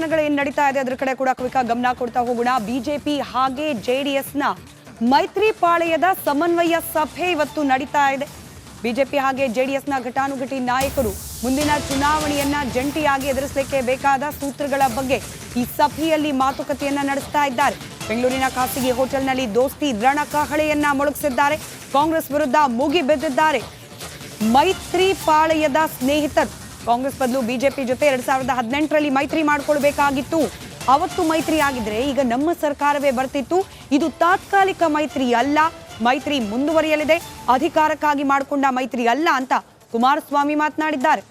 ವಿದ್ಯಮಾನಗಳೇನು ನಡೀತಾ ಇದೆ ಅದರ ಕಡೆ ಕೂಡ ಕ್ವಿಕ್ ಗಮನ ಕೊಡ್ತಾ ಹೋಗೋಣ. ಬಿಜೆಪಿ ಹಾಗೆ ಜೆಡಿಎಸ್ನ ಮೈತ್ರಿ ಪಾಳೆಯದ ಸಮನ್ವಯ ಸಭೆ ಇವತ್ತು ನಡೀತಾ ಇದೆ. ಬಿಜೆಪಿ ಹಾಗೆ ಜೆಡಿಎಸ್ನ ಘಟಾನುಘಟಿ ನಾಯಕರು ಮುಂದಿನ ಚುನಾವಣೆಯನ್ನ ಜಂಟಿಯಾಗಿ ಎದುರಿಸಲಿಕ್ಕೆ ಬೇಕಾದ ಸೂತ್ರಗಳ ಬಗ್ಗೆ ಈ ಸಭೆಯಲ್ಲಿ ಮಾತುಕತೆಯನ್ನ ನಡೆಸ್ತಾ ಇದ್ದಾರೆ. ಬೆಂಗಳೂರಿನ ಖಾಸಗಿ ಹೋಟೆಲ್ನಲ್ಲಿ ದೋಸ್ತಿ ರಣಕಹಳೆಯನ್ನ ಮೊಳಗಿಸಿದ್ದಾರೆ. ಕಾಂಗ್ರೆಸ್ ವಿರುದ್ಧ ಮುಗಿಬಿದ್ದಿದ್ದಾರೆ ಮೈತ್ರಿ ಪಾಳೆಯದ ಸ್ನೇಹಿತರು. ಕಾಂಗ್ರೆಸ್ ಬದಲು ಬಿಜೆಪಿ ಜೊತೆ 2018ರಲ್ಲಿ ಮೈತ್ರಿ ಮಾಡಿಕೊಳ್ಳಬೇಕಾಗಿತ್ತು. ಅವತ್ತು ಮೈತ್ರಿ ಆಗಿದ್ರೆ ಈಗ ನಮ್ಮ ಸರ್ಕಾರವೇ ಬರ್ತಿತ್ತು. ಇದು ತಾತ್ಕಾಲಿಕ ಮೈತ್ರಿ ಅಲ್ಲ, ಮೈತ್ರಿ ಮುಂದುವರಿಯಲಿದೆ, ಅಧಿಕಾರಕ್ಕಾಗಿ ಮಾಡಿಕೊಂಡ ಮೈತ್ರಿ ಅಲ್ಲ ಅಂತ ಕುಮಾರಸ್ವಾಮಿ ಮಾತನಾಡಿದ್ದಾರೆ.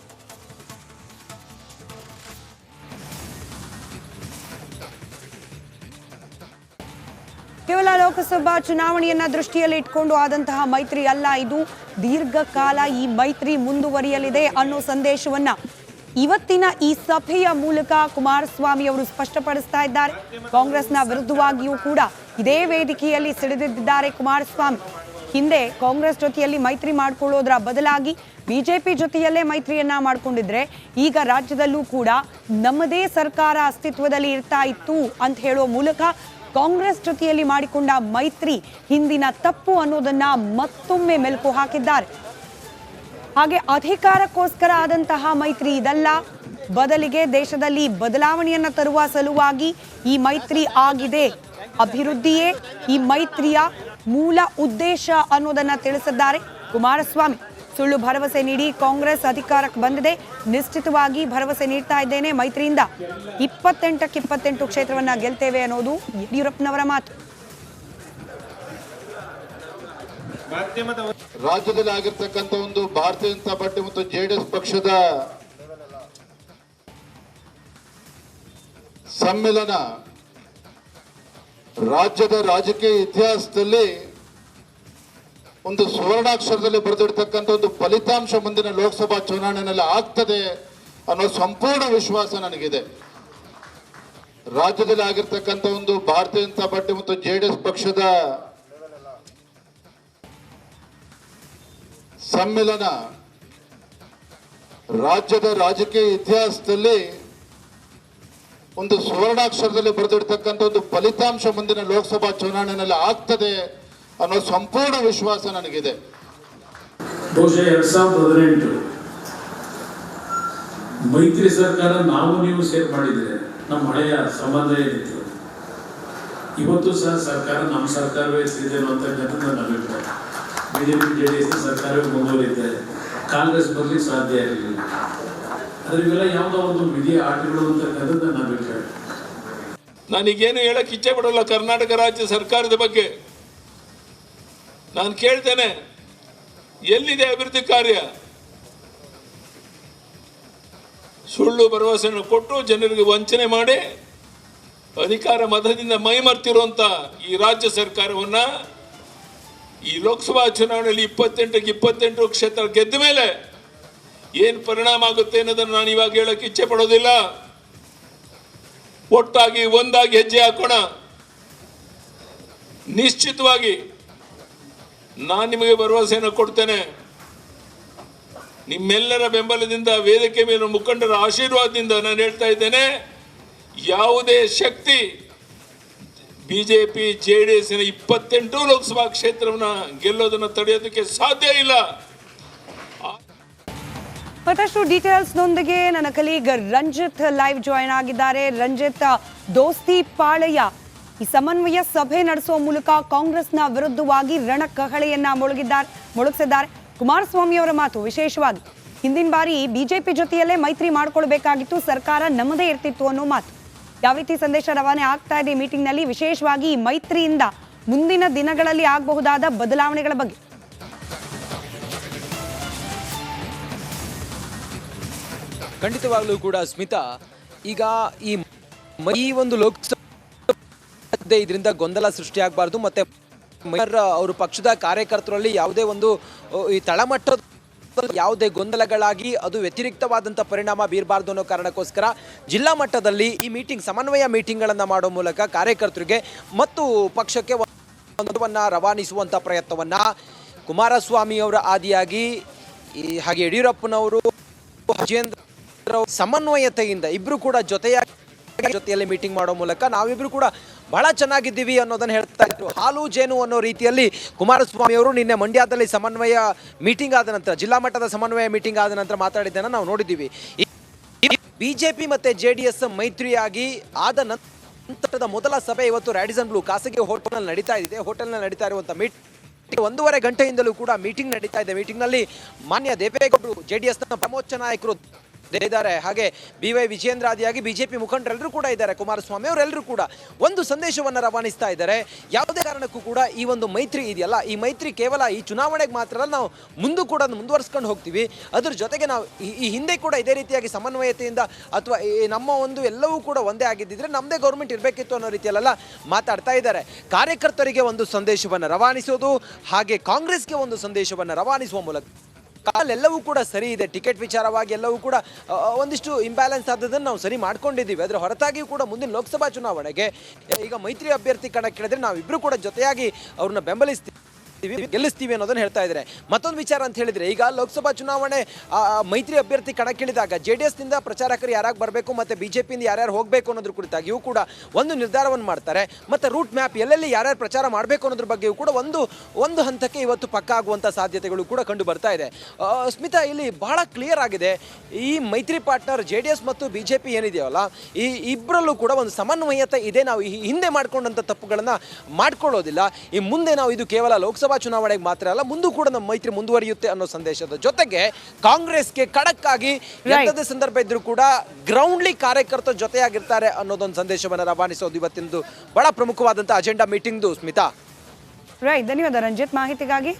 ಕೇವಲ ಲೋಕಸಭಾ ಚುನಾವಣೆಯನ್ನ ದೃಷ್ಟಿಯಲ್ಲಿ ಇಟ್ಕೊಂಡು ಆದಂತಹ ಮೈತ್ರಿ ಅಲ್ಲ, ಇದು ದೀರ್ಘಕಾಲ ಈ ಮೈತ್ರಿ ಮುಂದುವರಿಯಲಿದೆ ಅನ್ನೋ ಸಂದೇಶವನ್ನ ಇವತ್ತಿನ ಈ ಸಭೆಯ ಮೂಲಕ ಕುಮಾರಸ್ವಾಮಿ ಅವರು ಸ್ಪಷ್ಟಪಡಿಸ್ತಾ ಇದ್ದಾರೆ. ಕಾಂಗ್ರೆಸ್ನ ವಿರುದ್ಧವಾಗಿಯೂ ಕೂಡ ಇದೇ ವೇದಿಕೆಯಲ್ಲಿ ಸಿಡಿದಿದ್ದಾರೆ ಕುಮಾರಸ್ವಾಮಿ. ಹಿಂದೆ ಕಾಂಗ್ರೆಸ್ ಜೊತೆಯಲ್ಲಿ ಮೈತ್ರಿ ಮಾಡಿಕೊಳ್ಳೋದ್ರ ಬದಲಾಗಿ ಬಿಜೆಪಿ ಜೊತೆಯಲ್ಲೇ ಮೈತ್ರಿಯನ್ನ ಮಾಡಿಕೊಂಡಿದ್ರೆ ಈಗ ರಾಜ್ಯದಲ್ಲೂ ಕೂಡ ನಮ್ಮದೇ ಸರ್ಕಾರ ಅಸ್ತಿತ್ವದಲ್ಲಿ ಇರ್ತಾ ಇತ್ತು ಅಂತ ಹೇಳುವ ಮೂಲಕ ಕಾಂಗ್ರೆಸ್ ಜೊತೆಯಲ್ಲಿ ಮಾಡಿಕೊಂಡ ಮೈತ್ರಿ ಹಿಂದಿನ ತಪ್ಪು ಅನ್ನೋದನ್ನ ಮತ್ತೊಮ್ಮೆ ಮೆಲುಕು ಹಾಕಿದ್ದಾರೆ. ಹಾಗೆ ಅಧಿಕಾರಕ್ಕೋಸ್ಕರ ಆದಂತಹ ಮೈತ್ರಿ ಇದಲ್ಲ, ಬದಲಿಗೆ ದೇಶದಲ್ಲಿ ಬದಲಾವಣೆಯನ್ನ ತರುವ ಸಲುವಾಗಿ ಈ ಮೈತ್ರಿ ಆಗಿದೆ. ಅಭಿವೃದ್ಧಿಯೇ ಈ ಮೈತ್ರಿಯ ಮೂಲ ಉದ್ದೇಶ ಅನ್ನೋದನ್ನ ತಿಳಿಸಿದ್ದಾರೆ ಕುಮಾರಸ್ವಾಮಿ. ಸುಳ್ಳು ಭರವಸೆ ನೀಡಿ ಕಾಂಗ್ರೆಸ್ ಅಧಿಕಾರಕ್ಕೆ ಬಂದಿದೆ, ನಿಶ್ಚಿತವಾಗಿ ಭರವಸೆ ನೀಡ್ತಾ ಇದ್ದೇನೆ, ಮೈತ್ರಿಯಿಂದ 28ಕ್ಕೆ 28 ಕ್ಷೇತ್ರವನ್ನ ಗೆಲ್ತೇವೆ ಅನ್ನೋದು ಯಡಿಯೂರಪ್ಪನವರ ಮಾತು. ರಾಜ್ಯದಲ್ಲಿ ಆಗಿರ್ತಕ್ಕಂಥ ಒಂದು ಭಾರತೀಯ ಜನತಾ ಪಾರ್ಟಿ ಮತ್ತು ಜೆಡಿಎಸ್ ಪಕ್ಷದ ಸಮ್ಮಿಲನ ರಾಜ್ಯದ ರಾಜಕೀಯ ಇತಿಹಾಸದಲ್ಲಿ ಒಂದು ಸುವರ್ಣಾಕ್ಷರದಲ್ಲಿ ಬರೆದಿರ್ತಕ್ಕಂಥ ಒಂದು ಫಲಿತಾಂಶ ಮುಂದಿನ ಲೋಕಸಭಾ ಚುನಾವಣೆಯಲ್ಲಿ ಆಗ್ತದೆ ಅನ್ನೋ ಸಂಪೂರ್ಣ ವಿಶ್ವಾಸ ನನಗಿದೆ. ರಾಜ್ಯದಲ್ಲಿ ಆಗಿರ್ತಕ್ಕಂಥ ಒಂದು ಭಾರತೀಯ ಜನತಾ ಪಾರ್ಟಿ ಮತ್ತು ಜೆಡಿಎಸ್ ಪಕ್ಷದ ಸಮ್ಮಿಲನ ರಾಜ್ಯದ ರಾಜಕೀಯ ಇತಿಹಾಸದಲ್ಲಿ ಒಂದು ಸುವರ್ಣಾಕ್ಷರದಲ್ಲಿ ಬರೆದಿರ್ತಕ್ಕಂಥ ಒಂದು ಫಲಿತಾಂಶ ಮುಂದಿನ ಲೋಕಸಭಾ ಚುನಾವಣೆಯಲ್ಲಿ ಆಗ್ತದೆ ಅನ್ನೋ ಸಂಪೂರ್ಣ ವಿಶ್ವಾಸ ನನಗಿದೆ. ಬಹುಶಃ 2018 ಮೈತ್ರಿ ಸರ್ಕಾರ ನಾವು ನೀವು ಸೇರ್ ಮಾಡಿದ್ರೆ ನಮ್ಮ ಹಳೆಯ ಸಂಬಂಧ ಏನಿತ್ತು ಇವತ್ತು ಸಹ ಸರ್ಕಾರ ನಮ್ಮ ಸರ್ಕಾರವೇ ಇರ್ತಿದೆ ಅನ್ನುವಂಥದ್ದು ನನ್ನ ಅಭಿಪ್ರಾಯ. ಬಿಜೆಪಿ ಜೆಡಿಎಸ್ ಸರ್ಕಾರವೇ ಮುಂದುವರಿದೆ, ಕಾಂಗ್ರೆಸ್ ಬರ್ಲಿಕ್ಕೆ ಸಾಧ್ಯ ಇರಲಿಲ್ಲ. ಆದ್ರೆ ಇವೆಲ್ಲ ಯಾವುದೋ ಒಂದು ವಿಧಿ ಆಟಗಳು ಅಂತಕ್ಕಂಥದ್ದು ನನ್ನ ಅಭಿಪ್ರಾಯ. ನನಗೇನು ಹೇಳಕ್ ಇಚ್ಛೆ ಪಡಲ್ಲ ಕರ್ನಾಟಕ ರಾಜ್ಯ ಸರ್ಕಾರದ ಬಗ್ಗೆ. ನಾನು ಕೇಳ್ತೇನೆ, ಎಲ್ಲಿದೆ ಅಭಿವೃದ್ಧಿ ಕಾರ್ಯ? ಸುಳ್ಳು ಭರವಸೆಯನ್ನು ಕೊಟ್ಟು ಜನರಿಗೆ ವಂಚನೆ ಮಾಡಿ ಅಧಿಕಾರ ಮತದಿಂದ ಮೈಮರ್ತಿರುವಂತ ಈ ರಾಜ್ಯ ಸರ್ಕಾರವನ್ನ ಈ ಲೋಕಸಭಾ ಚುನಾವಣೆಯಲ್ಲಿ 28ಕ್ಕೆ 28 ಕ್ಷೇತ್ರ ಗೆದ್ದ ಮೇಲೆ ಏನು ಪರಿಣಾಮ ಆಗುತ್ತೆ ಅನ್ನೋದನ್ನು ನಾನು ಇವಾಗ ಹೇಳಕ್ಕೆ ಇಚ್ಛೆ ಪಡೋದಿಲ್ಲ. ಒಟ್ಟಾಗಿ ಒಂದಾಗಿ ಹೆಜ್ಜೆ ಹಾಕೋಣ. ನಿಶ್ಚಿತವಾಗಿ ನಾನು ನಿಮಗೆ ಭರವಸೆಯನ್ನು ಕೊಡ್ತೇನೆ. ನಿಮ್ಮೆಲ್ಲರ ಬೆಂಬಲದಿಂದ, ವೇದಿಕೆ ಮೇಲೆ ಮುಖಂಡರ ಆಶೀರ್ವಾದದಿಂದ ನಾನು ಹೇಳ್ತಾ ಇದ್ದೇನೆ, ಯಾವುದೇ ಶಕ್ತಿ ಬಿಜೆಪಿ ಜೆಡಿಎಸ್ನ 28 ಲೋಕಸಭಾ ಕ್ಷೇತ್ರವನ್ನ ಗೆಲ್ಲೋದನ್ನ ತಡೆಯೋದಕ್ಕೆ ಸಾಧ್ಯ ಇಲ್ಲ. ಮತ್ತಷ್ಟು ಡೀಟೇಲ್ಸ್ನೊಂದಿಗೆ ನನ್ನ ಕಲೀಗ್ ರಂಜಿತ್ ಲೈವ್ ಜಾಯಿನ್ ಆಗಿದ್ದಾರೆ. ರಂಜಿತ್, ದೋಸ್ತಿ ಪಾಳೆಯ ಈ ಸಮನ್ವಯ ಸಭೆ ನಡೆಸುವ ಮೂಲಕ ಕಾಂಗ್ರೆಸ್ನ ವಿರುದ್ಧವಾಗಿ ರಣಕಹಳೆಯನ್ನ ಮೊಳಗಿಸಿದ್ದಾರೆ ಕುಮಾರಸ್ವಾಮಿ ಅವರ ಮಾತು. ವಿಶೇಷವಾಗಿ ಹಿಂದಿನ ಬಾರಿ ಬಿಜೆಪಿ ಜೊತೆಯಲ್ಲೇ ಮೈತ್ರಿ ಮಾಡಿಕೊಳ್ಬೇಕಾಗಿತ್ತು, ಸರ್ಕಾರ ನಮ್ಮದೇ ಇರ್ತಿತ್ತು ಅನ್ನೋ ಮಾತು. ಯಾವ ರೀತಿ ಸಂದೇಶ ರವಾನೆ ಆಗ್ತಾ ಇದೆ ಮೀಟಿಂಗ್ನಲ್ಲಿ, ವಿಶೇಷವಾಗಿ ಈ ಮೈತ್ರಿಯಿಂದ ಮುಂದಿನ ದಿನಗಳಲ್ಲಿ ಆಗಬಹುದಾದ ಬದಲಾವಣೆಗಳ ಬಗ್ಗೆ? ಖಂಡಿತವಾಗ್ಲೂ ಕೂಡ ಸ್ಮಿತಾ, ಈಗ ಈ ಒಂದು ಲೋಕಸಭೆ ಇದರಿಂದ ಗೊಂದಲ ಸೃಷ್ಟಿಯಾಗಬಾರ್ದು, ಮತ್ತೆ ಅವರು ಪಕ್ಷದ ಕಾರ್ಯಕರ್ತರಲ್ಲಿ ಯಾವುದೇ ಒಂದು ಈ ತಳಮಟ್ಟದ ಯಾವುದೇ ಗೊಂದಲಗಳಾಗಿ ಅದು ವ್ಯತಿರಿಕ್ತವಾದಂಥ ಪರಿಣಾಮ ಬೀರಬಾರ್ದು ಅನ್ನೋ ಕಾರಣಕ್ಕೋಸ್ಕರ ಜಿಲ್ಲಾ ಮಟ್ಟದಲ್ಲಿ ಈ ಮೀಟಿಂಗ್, ಸಮನ್ವಯ ಮೀಟಿಂಗ್ಗಳನ್ನು ಮಾಡೋ ಮೂಲಕ ಕಾರ್ಯಕರ್ತರಿಗೆ ಮತ್ತು ಪಕ್ಷಕ್ಕೆ ಒಂದನ್ನು ರವಾನಿಸುವಂಥ ಪ್ರಯತ್ನವನ್ನು ಕುಮಾರಸ್ವಾಮಿ ಅವರ ಆದಿಯಾಗಿ ಹಾಗೆ ಯಡಿಯೂರಪ್ಪನವರು, ವಿಜೇಂದ್ರ ಸಮನ್ವಯತೆಯಿಂದ ಇಬ್ಬರು ಕೂಡ ಜೊತೆಯಾಗಿ ಜೊತೆಯಲ್ಲಿ ಮೀಟಿಂಗ್ ಮಾಡೋ ಮೂಲಕ ನಾವಿಬ್ರು ಕೂಡ ಬಹಳ ಚೆನ್ನಾಗಿದ್ದೀವಿ ಅನ್ನೋದನ್ನ ಹೇಳ್ತಾ ಇದ್ರು. ಹಾಲು ಜೇನು ಅನ್ನೋ ರೀತಿಯಲ್ಲಿ ಕುಮಾರಸ್ವಾಮಿ ಅವರು ನಿನ್ನೆ ಮಂಡ್ಯದಲ್ಲಿ ಸಮನ್ವಯ ಮೀಟಿಂಗ್ ಆದ ನಂತರ, ಜಿಲ್ಲಾ ಮಟ್ಟದ ಸಮನ್ವಯ ಮೀಟಿಂಗ್ ಆದ ನಂತರ ಮಾತಾಡಿದ್ದನ್ನು ನಾವು ನೋಡಿದ್ದೀವಿ. ಬಿಜೆಪಿ ಮತ್ತೆ ಜೆಡಿಎಸ್ ಮೈತ್ರಿಯಾಗಿ ಆದ ನಂತರದ ಮೊದಲ ಸಭೆ ಇವತ್ತು ರ್ಯಾಡಿಸನ್ ಬ್ಲೂ ಖಾಸಗಿ ಹೋಟೆಲ್ನಲ್ಲಿ ನಡೀತಾ ಇದೆ. ಹೋಟೆಲ್ನಲ್ಲಿ ನಡೀತಾ ಇರುವಂಥ ಮೀಟಿಂಗ್ 1.5 ಗಂಟೆಯಿಂದಲೂ ಕೂಡ ಮೀಟಿಂಗ್ ನಡೀತಾ ಇದೆ. ಮೀಟಿಂಗ್ನಲ್ಲಿ ಮಾನ್ಯ ದೇವೇಗೌಡರು, ಜೆಡಿಎಸ್ನ ಪ್ರಮೋಚ ನಾಯಕರು ಇದ್ದಾರೆ, ಹಾಗೆ BY ವಿಜಯೇಂದ್ರ ಆದಿಯಾಗಿ ಬಿಜೆಪಿ ಮುಖಂಡರೆಲ್ಲರೂ ಕೂಡ ಇದ್ದಾರೆ. ಕುಮಾರಸ್ವಾಮಿ ಅವರೆಲ್ಲರೂ ಕೂಡ ಒಂದು ಸಂದೇಶವನ್ನು ರವಾನಿಸ್ತಾ ಇದ್ದಾರೆ. ಯಾವುದೇ ಕಾರಣಕ್ಕೂ ಕೂಡ ಈ ಒಂದು ಮೈತ್ರಿ ಇದೆಯಲ್ಲ, ಈ ಮೈತ್ರಿ ಕೇವಲ ಈ ಚುನಾವಣೆಗೆ ಮಾತ್ರ ಅಲ್ಲ, ನಾವು ಮುಂದೂ ಕೂಡ ಮುಂದುವರ್ಸ್ಕೊಂಡು ಹೋಗ್ತೀವಿ. ಅದ್ರ ಜೊತೆಗೆ ನಾವು ಈ ಹಿಂದೆ ಕೂಡ ಇದೇ ರೀತಿಯಾಗಿ ಸಮನ್ವಯತೆಯಿಂದ ಅಥವಾ ನಮ್ಮ ಒಂದು ಎಲ್ಲವೂ ಕೂಡ ಒಂದೇ ಆಗಿದ್ದಿದ್ರೆ ನಮ್ಮದೇ ಗೌರ್ಮೆಂಟ್ ಇರಬೇಕಿತ್ತು ಅನ್ನೋ ರೀತಿಯಲ್ಲೆಲ್ಲ ಮಾತಾಡ್ತಾ ಇದ್ದಾರೆ. ಕಾರ್ಯಕರ್ತರಿಗೆ ಒಂದು ಸಂದೇಶವನ್ನು ರವಾನಿಸೋದು, ಹಾಗೆ ಕಾಂಗ್ರೆಸ್ಗೆ ಒಂದು ಸಂದೇಶವನ್ನು ರವಾನಿಸುವ ಮೂಲಕ ಎಲ್ಲವೂ ಕೂಡ ಸರಿ ಇದೆ. ಟಿಕೆಟ್ ವಿಚಾರವಾಗಿ ಎಲ್ಲವೂ ಕೂಡ ಒಂದಿಷ್ಟು ಇಂಬ್ಯಾಲೆನ್ಸ್ ಆದದನ್ನು ನಾವು ಸರಿ ಮಾಡ್ಕೊಂಡಿದ್ದೀವಿ. ಅದರ ಹೊರತಾಗಿಯೂ ಕೂಡ ಮುಂದಿನ ಲೋಕಸಭಾ ಚುನಾವಣೆಗೆ ಈಗ ಮೈತ್ರಿ ಅಭ್ಯರ್ಥಿ ಕಣಕ್ಕಿಳಿದ್ರೆ ನಾವಿಬ್ಬರು ಕೂಡ ಜೊತೆಯಾಗಿ ಅವ್ರನ್ನ ಬೆಂಬಲಿಸ್ತೀವಿ, ಗೆಲ್ಲಿಸ್ತೀವಿ ಅನ್ನೋದನ್ನ ಹೇಳ್ತಾ ಇದ್ದಾರೆ. ಮತ್ತೊಂದು ವಿಚಾರ ಅಂತ ಹೇಳಿದ್ರೆ, ಈಗ ಲೋಕಸಭಾ ಚುನಾವಣೆ ಮೈತ್ರಿ ಅಭ್ಯರ್ಥಿ ಕಣಕ್ಕಿಳಿದಾಗ JDS ನಿಂದ ಪ್ರಚಾರಕರು ಯಾರಾಗಿ ಬರಬೇಕು ಮತ್ತೆ ಬಿಜೆಪಿಯಿಂದ ಯಾರ್ಯಾರು ಹೋಗಬೇಕು ಅನ್ನೋದ್ರ ಕುರಿತಾಗಿಯೂ ಕೂಡ ಒಂದು ನಿರ್ಧಾರವನ್ನು ಮಾಡ್ತಾರೆ. ಮತ್ತೆ ರೂಟ್ ಮ್ಯಾಪ್ ಎಲ್ಲೆಲ್ಲಿ ಯಾರ್ಯಾರು ಪ್ರಚಾರ ಮಾಡಬೇಕು ಅನ್ನೋದ್ರ ಬಗ್ಗೆಯೂ ಕೂಡ ಒಂದು ಹಂತಕ್ಕೆ ಇವತ್ತು ಪಕ್ಕ ಆಗುವಂಥ ಸಾಧ್ಯತೆಗಳು ಕೂಡ ಕಂಡು ಬರ್ತಾ ಇದೆ. ಸ್ಮಿತಾ, ಇಲ್ಲಿ ಬಹಳ ಕ್ಲಿಯರ್ ಆಗಿದೆ, ಈ ಮೈತ್ರಿ ಪಾರ್ಟ್ನರ್ JDS ಮತ್ತು ಬಿಜೆಪಿ ಏನಿದೆಯಲ್ಲ, ಈ ಇಬ್ಬರಲ್ಲೂ ಕೂಡ ಒಂದು ಸಮನ್ವಯತೆ ಇದೆ. ನಾವು ಈ ಹಿಂದೆ ಮಾಡ್ಕೊಂಡಂಥ ತಪ್ಪುಗಳನ್ನು ಮಾಡ್ಕೊಳ್ಳೋದಿಲ್ಲ. ಈ ಮುಂದೆ ನಾವು ಇದು ಕೇವಲ ಲೋಕಸಭಾ ಚುನಾವಣೆಗೆ ಮಾತ್ರ ಅಲ್ಲ, ಮುಂದೂ ಕೂಡ ನಮ್ಮ ಮೈತ್ರಿ ಮುಂದುವರಿಯುತ್ತೆ ಅನ್ನೋ ಸಂದೇಶದ ಜೊತೆಗೆ ಕಾಂಗ್ರೆಸ್ಗೆ ಖಡಕ್ ಆಗಿ ಎಂಥದೇ ಸಂದರ್ಭ ಇದ್ರೂ ಕೂಡ ಗ್ರೌಂಡ್ಲಿ ಕಾರ್ಯಕರ್ತರ ಜೊತೆಯಾಗಿರ್ತಾರೆ ಅನ್ನೋದೊಂದು ಸಂದೇಶವನ್ನು ರವಾನಿಸೋದು ಇವತ್ತಿಂದು ಬಹಳ ಪ್ರಮುಖವಾದಂಥ ಅಜೆಂಡಾ ಮೀಟಿಂಗ್ದು. ಸ್ಮಿತಾ, ರೈಟ್, ಧನ್ಯವಾದ ರಂಜಿತ್ ಮಾಹಿತಿಗಾಗಿ.